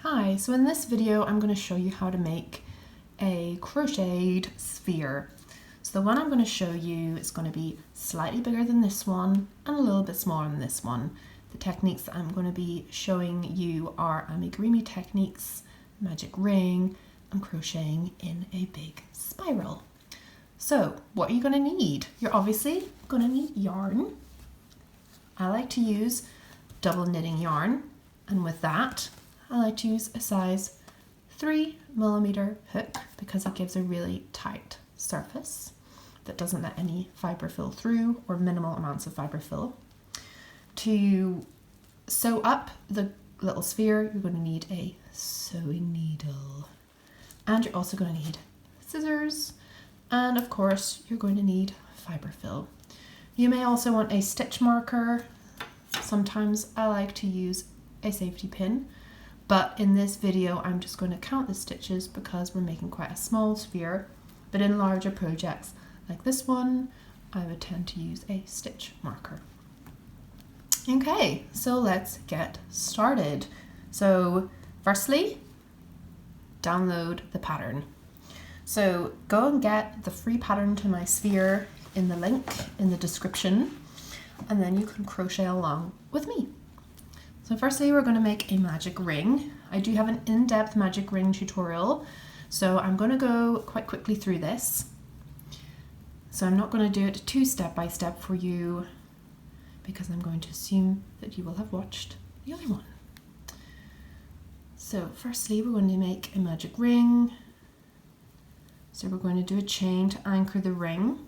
Hi, so in this video I'm going to show you how to make a crocheted sphere. So the one I'm going to show you is going to be slightly bigger than this one and a little bit smaller than this one. The techniques that I'm going to be showing you are amigurumi techniques, magic ring, and crocheting in a big spiral. So what are you going to need? You're obviously going to need yarn. I like to use double knitting yarn, and with that I like to use a size 3mm hook because it gives a really tight surface that doesn't let any Fibrefill through, or minimal amounts of Fibrefill. To sew up the little sphere, you're going to need a sewing needle, and you're also going to need scissors, and of course you're going to need Fibrefill. You may also want a stitch marker. Sometimes I like to use a safety pin, but in this video I'm just going to count the stitches because we're making quite a small sphere. But in larger projects like this one, I would tend to use a stitch marker. Okay, so let's get started. So firstly, download the pattern. So go and get the free pattern to my sphere in the link in the description, and then you can crochet along with me. So firstly, we're going to make a magic ring. I do have an in-depth magic ring tutorial, so I'm going to go quite quickly through this. So I'm not going to do it too step by step for you because I'm going to assume that you will have watched the other one. So firstly, we're going to make a magic ring. So we're going to do a chain to anchor the ring,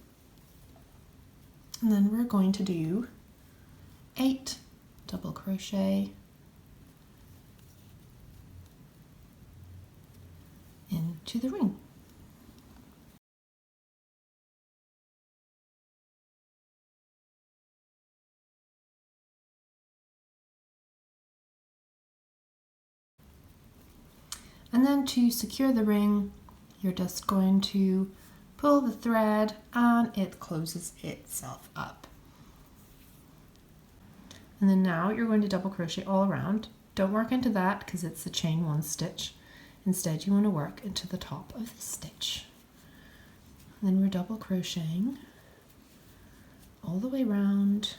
and then we're going to do 8 double crochet into the ring. And then to secure the ring, you're just going to pull the thread and it closes itself up. And then now you're going to double crochet all around. Don't work into that because it's the chain 1 stitch. Instead, you want to work into the top of the stitch. And then we're double crocheting all the way around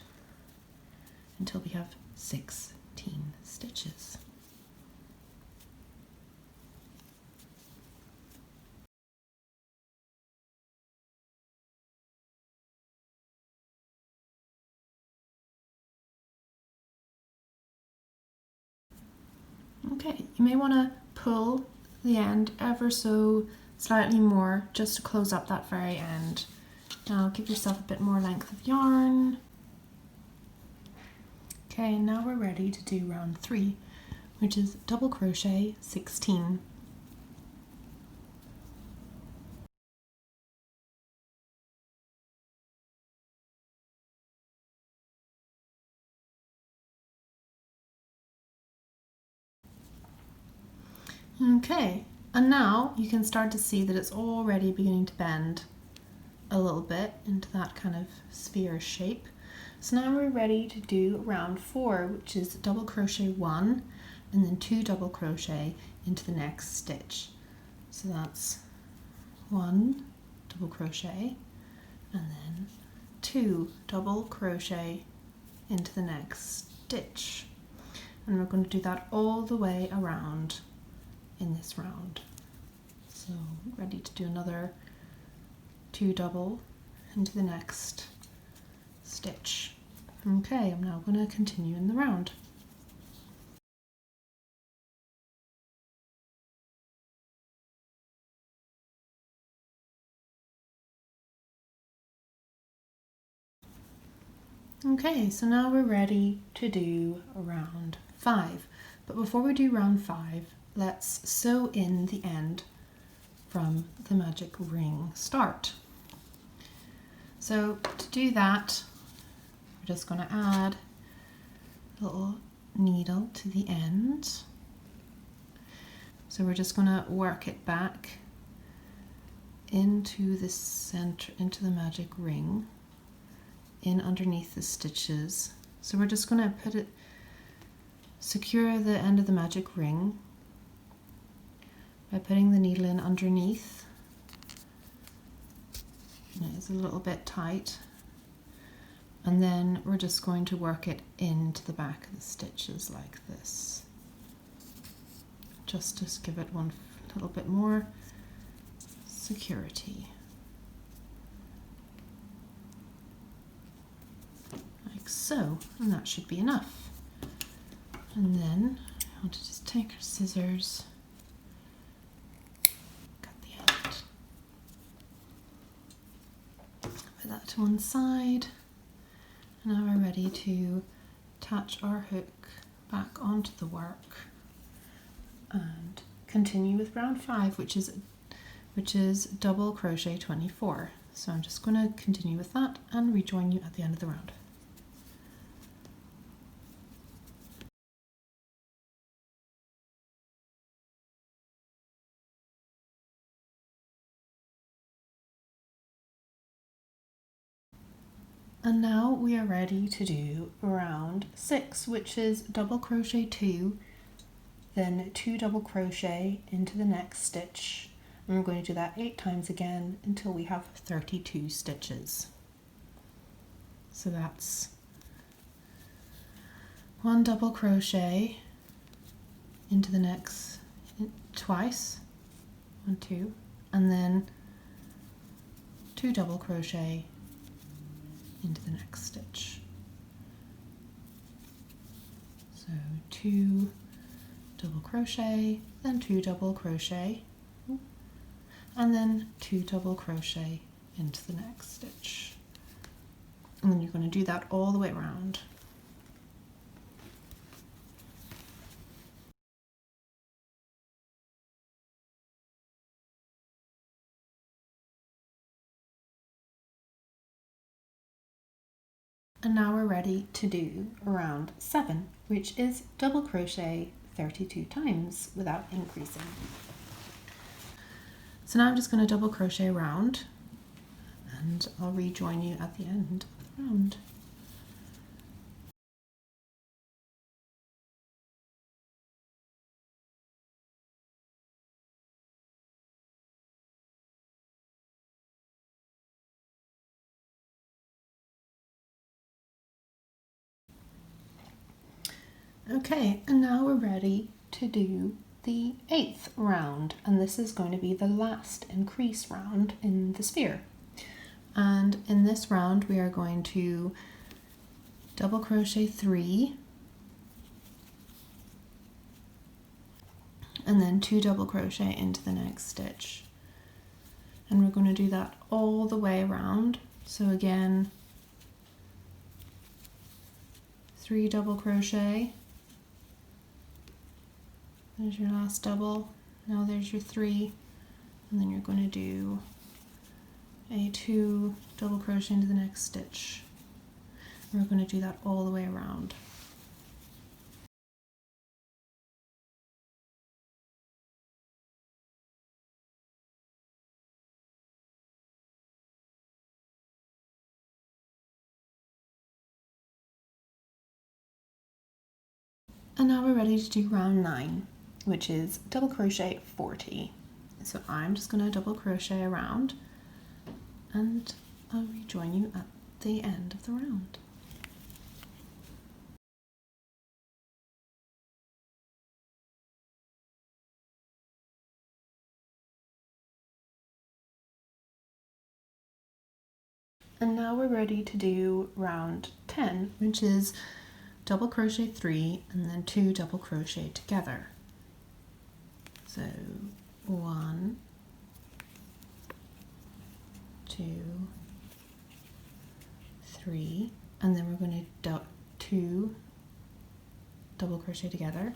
until we have 16 stitches. Okay, you may want to pull the end ever so slightly more just to close up that very end. Now give yourself a bit more length of yarn. Okay, and now we're ready to do round 3, which is double crochet 16. Okay, and now you can start to see that it's already beginning to bend a little bit into that kind of sphere shape. So now we're ready to do round 4, which is double crochet 1 and then 2 double crochet into the next stitch. So that's 1 double crochet and then 2 double crochet into the next stitch. And we're going to do that all the way around in this round. So ready to do another 2 double into the next stitch. Okay, I'm now going to continue in the round. Okay, so now we're ready to do round 5. But before we do round 5, let's sew in the end from the magic ring start. So to do that, we're just going to add a little needle to the end. So we're just going to work it back into the center, into the magic ring, in underneath the stitches. So we're just going to secure the end of the magic ring by putting the needle in underneath. And it's a little bit tight. And then we're just going to work it into the back of the stitches like this. Just to give it one little bit more security. Like so, and that should be enough. And then I want to just take our scissors, cut the end, put that to one side. Now we're ready to attach our hook back onto the work and continue with round 5, which is double crochet 24. So I'm just going to continue with that and rejoin you at the end of the round. And now we are ready to do round 6, which is double crochet 2, then 2 double crochet into the next stitch. And we're going to do that 8 times again until we have 32 stitches. So that's 1 double crochet into the next twice, 1, 2, and then 2 double crochet into the next stitch. So 2 double crochet, then 2 double crochet, and then 2 double crochet into the next stitch. And then you're going to do that all the way around. And now we're ready to do round 7, which is double crochet 32 times without increasing. So now I'm just going to double crochet around and I'll rejoin you at the end of the round. Okay, and now we're ready to do the 8th round, and this is going to be the last increase round in the sphere. And in this round we are going to double crochet 3 and then 2 double crochet into the next stitch, and we're going to do that all the way around. So again, 3 double crochet, there's your last double, now there's your 3, and then you're going to do a 2 double crochet into the next stitch. And we're going to do that all the way around. And now we're ready to do round 9, which is double crochet 40. So I'm just going to double crochet around and I'll rejoin you at the end of the round. And now we're ready to do round 10, which is double crochet 3 and then 2 double crochet together. So 1, 2, 3, and then we're going to do 2 double crochet together.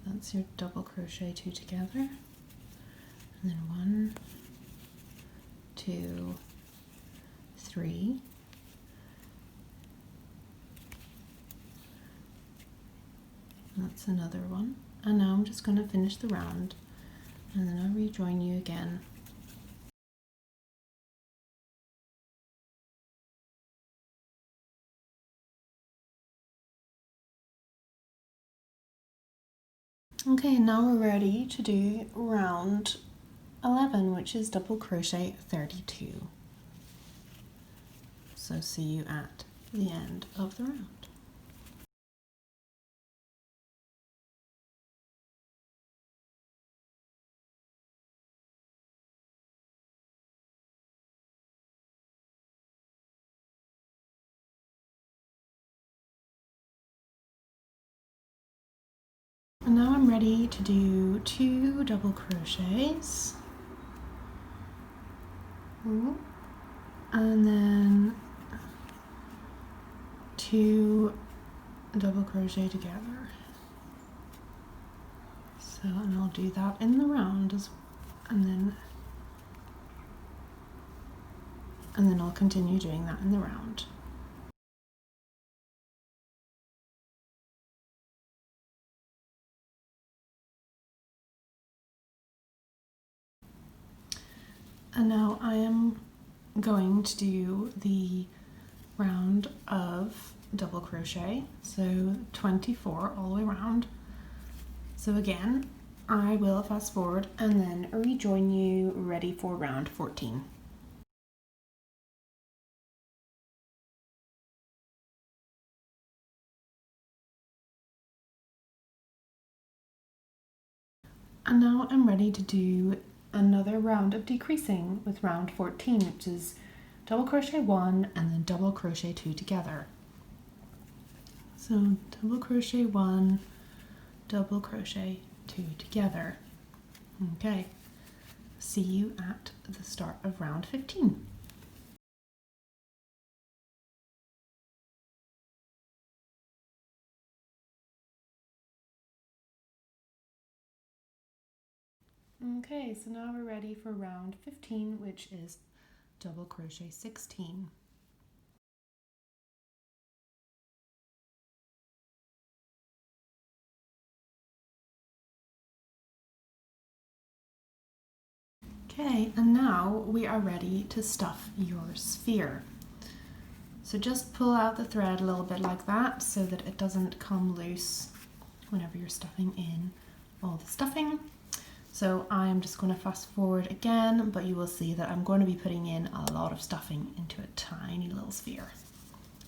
That's your double crochet 2 together, and then 1, 2, 3, that's another one. And now I'm just going to finish the round and then I'll rejoin you again. Okay, now we're ready to do round 11, which is double crochet 32. So see you at the end of the round. And now I'm ready to do 2 double crochets. And then 2 double crochet together. So, and I'll do that in the round and then I'll continue doing that in the round. And now I am going to do the round of double crochet, so 24 all the way around. So again, I will fast forward and then rejoin you ready for round 14. And now I'm ready to do another round of decreasing with round 14, which is double crochet 1 and then double crochet 2 together. So double crochet 1, double crochet 2 together. Okay, see you at the start of round 15. Okay, so now we're ready for round 15, which is double crochet 16. Okay, and now we are ready to stuff your sphere. So just pull out the thread a little bit like that so that it doesn't come loose whenever you're stuffing in all the stuffing. So I'm just going to fast forward again, but you will see that I'm going to be putting in a lot of stuffing into a tiny little sphere.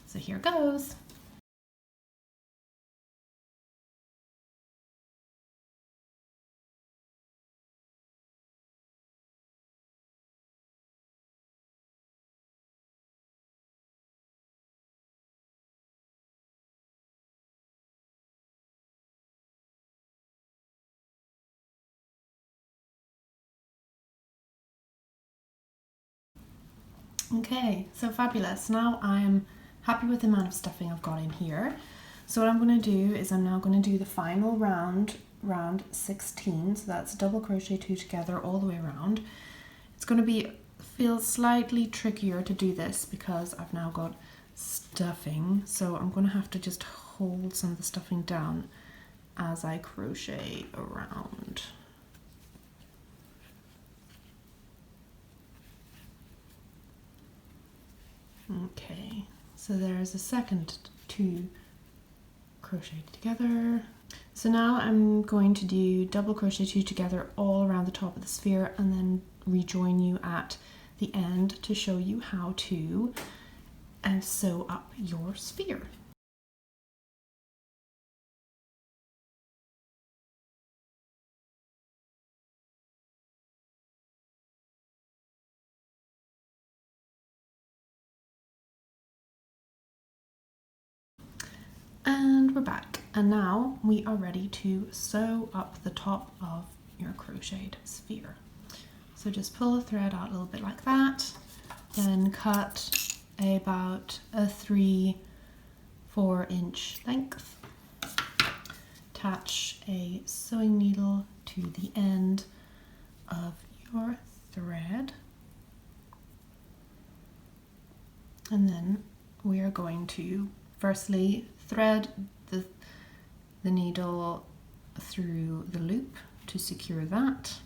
So here goes. Okay, so fabulous. Now I'm happy with the amount of stuffing I've got in here. So what I'm going to do is I'm now going to do the final round, round 16. So that's double crochet 2 together all the way around. It's going to feel slightly trickier to do this because I've now got stuffing. So I'm going to have to just hold some of the stuffing down as I crochet around. Okay, so there's a second 2 crocheted together. So now I'm going to do double crochet 2 together all around the top of the sphere and then rejoin you at the end to show you how to sew up your sphere. And we're back, and now we are ready to sew up the top of your crocheted sphere. So just pull the thread out a little bit like that, then cut about a 3-4 inch length. Attach a sewing needle to the end of your thread, and then we are going to firstly thread the needle through the loop to secure that,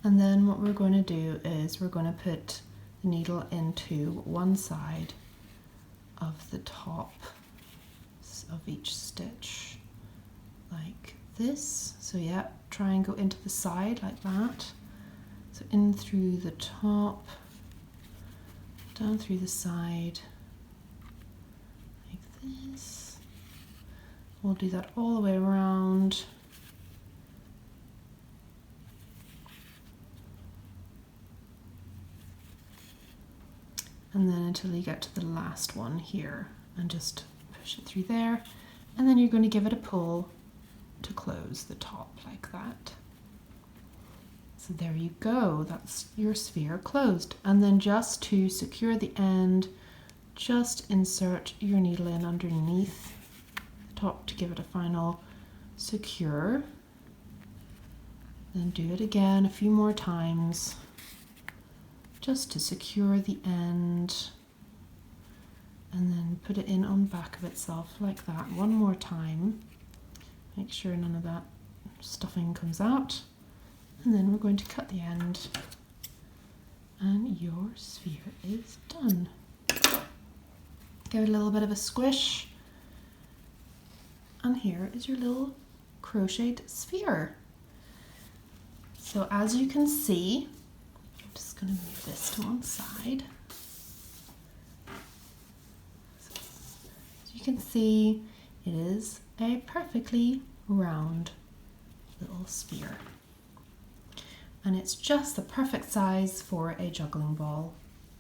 and then what we're going to do is we're going to put the needle into one side of the top of each stitch like this. So yeah, try and go into the side like that. So in through the top, down through the side, like this. We'll do that all the way around. And then until you get to the last one here, and just push it through there. And then you're going to give it a pull to close the top like that. So there you go, that's your sphere closed. And then just to secure the end, just insert your needle in underneath the top to give it a final secure. Then do it again a few more times, just to secure the end, and then put it in on the back of itself like that one more time. Make sure none of that stuffing comes out, and then we're going to cut the end, and your sphere is done. Give it a little bit of a squish, and here is your little crocheted sphere. So as you can see, I'm just going to move this to one side. So, as you can see, it is a perfectly round little sphere. And it's just the perfect size for a juggling ball,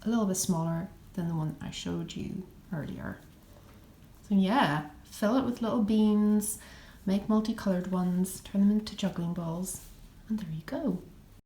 a little bit smaller than the one I showed you earlier. So yeah, fill it with little beans, make multicolored ones, turn them into juggling balls, and there you go.